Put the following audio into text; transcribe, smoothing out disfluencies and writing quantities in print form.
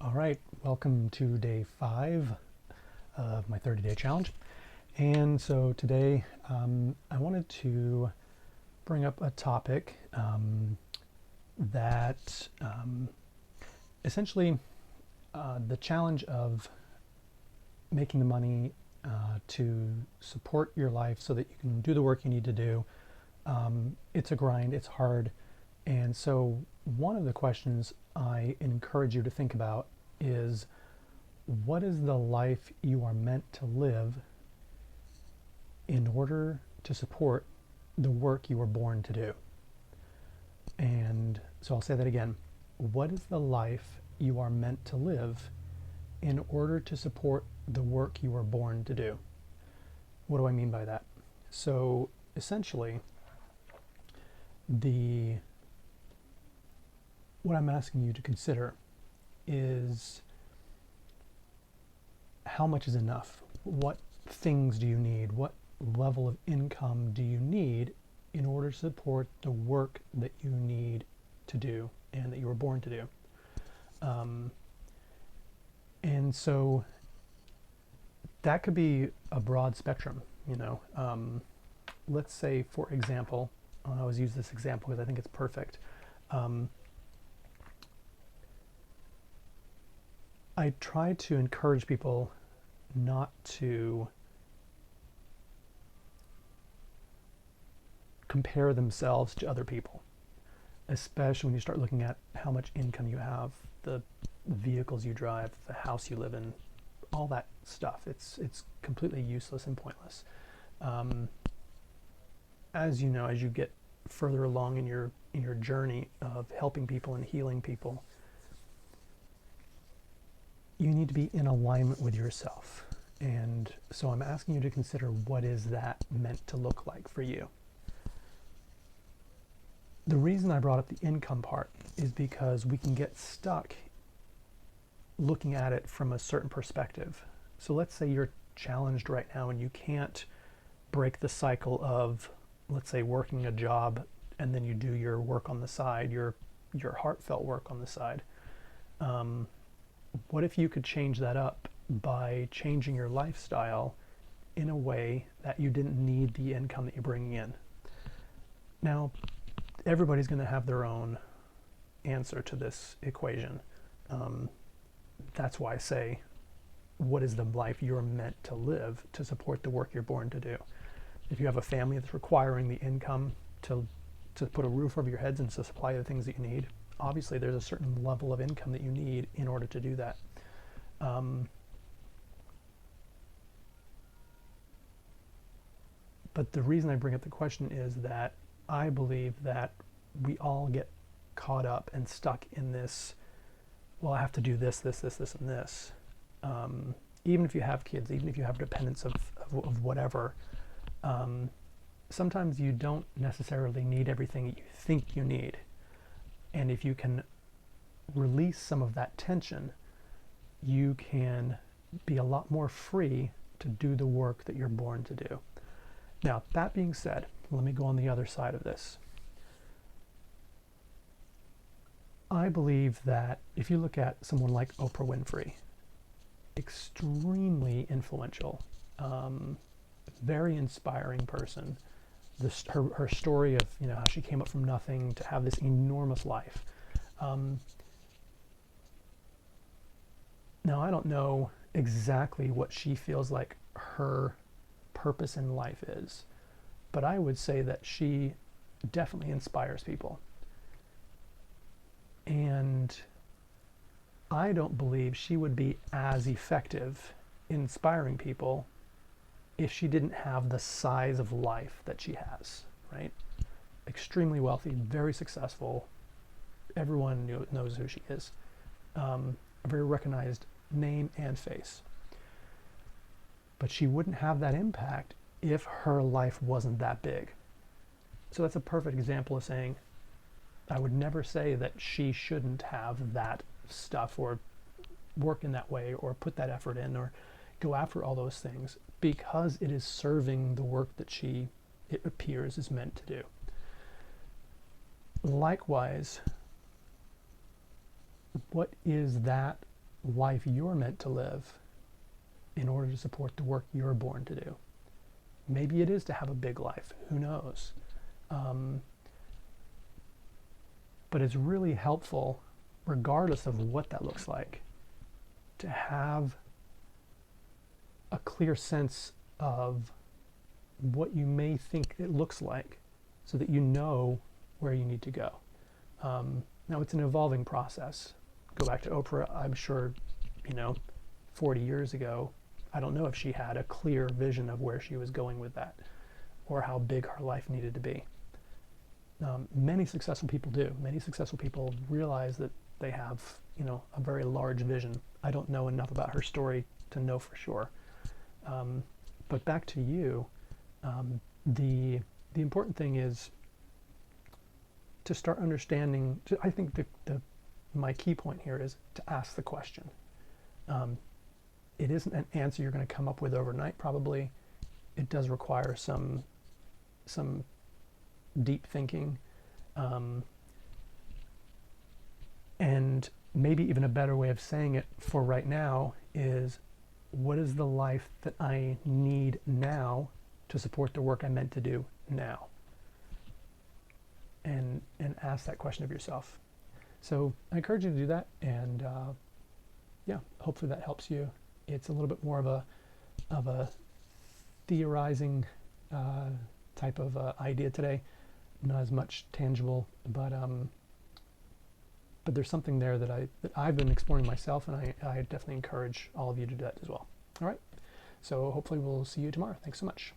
All right, welcome to day 5 of my 30-day challenge. And so today I wanted to bring up a topic that essentially the challenge of making the money to support your life so that you can do the work you need to do. It's a grind, it's hard. And so one of the questions I encourage you to think about is, what is the life you are meant to live in order to support the work you were born to do? And so I'll say that again. What is the life you are meant to live in order to support the work you were born to do? What do I mean by that? So essentially, what I'm asking you to consider is, how much is enough? What things do you need? What level of income do you need in order to support the work that you need to do and that you were born to do? And so that could be a broad spectrum, let's say, for example, I always use this example because I think it's perfect. I try to encourage people not to compare themselves to other people, especially when you start looking at how much income you have, the vehicles you drive, the house you live in, all that stuff. It's completely useless and pointless. As you know, as you get further along in your journey of helping people and healing people, you need to be in alignment with yourself. And so I'm asking you to consider, what is that meant to look like for you? The reason I brought up the income part is because we can get stuck looking at it from a certain perspective. So let's say you're challenged right now and you can't break the cycle of, let's say, working a job and then you do your work on the side, your heartfelt work on the side. What if you could change that up by changing your lifestyle in a way that you didn't need the income that you're bringing in? Now, everybody's going to have their own answer to this equation. That's why I say, what is the life you're meant to live to support the work you're born to do? If you have a family that's requiring the income to put a roof over your heads and to supply the things that you need, obviously there's a certain level of income that you need in order to do that. But the reason I bring up the question is that I believe that we all get caught up and stuck in this, well, I have to do this, and this. Even if you have kids, even if you have dependents of whatever, sometimes you don't necessarily need everything you think you need. And if you can release some of that tension, you can be a lot more free to do the work that you're born to do. Now, that being said, let me go on the other side of this. I believe that if you look at someone like Oprah Winfrey, extremely influential, very inspiring person. Her story of how she came up from nothing to have this enormous life. Now, I don't know exactly what she feels like her purpose in life is, but I would say that she definitely inspires people. And I don't believe she would be as effective inspiring people if she didn't have the size of life that she has, right? Extremely wealthy, very successful. Everyone knows who she is. A very recognized name and face. But she wouldn't have that impact if her life wasn't that big. So that's a perfect example of saying, I would never say that she shouldn't have that stuff or work in that way or put that effort in or go after all those things, because it is serving the work that it appears, is meant to do. Likewise, what is that life you're meant to live in order to support the work you're born to do. Maybe it is to have a big life, who knows? But it's really helpful, regardless of what that looks like, to have a clear sense of what you may think it looks like so that you know where you need to go. Now, it's an evolving process. Go back to Oprah, I'm sure, 40 years ago, I don't know if she had a clear vision of where she was going with that or how big her life needed to be. Many successful people do. Many successful people realize that they have, a very large vision. I don't know enough about her story to know for sure. But back to you, the important thing is to start understanding. I think my key point here is to ask the question. It isn't an answer you're going to come up with overnight, probably. It does require some deep thinking, and maybe even a better way of saying it for right now is, what is the life that I need now to support the work I'm meant to do now? And ask that question of yourself. So I encourage you to do that, and hopefully that helps you. It's a little bit more of a theorizing type of idea today, not as much tangible, but there's something there that I've been exploring myself, and I definitely encourage all of you to do that as well. All right, so hopefully we'll see you tomorrow. Thanks so much.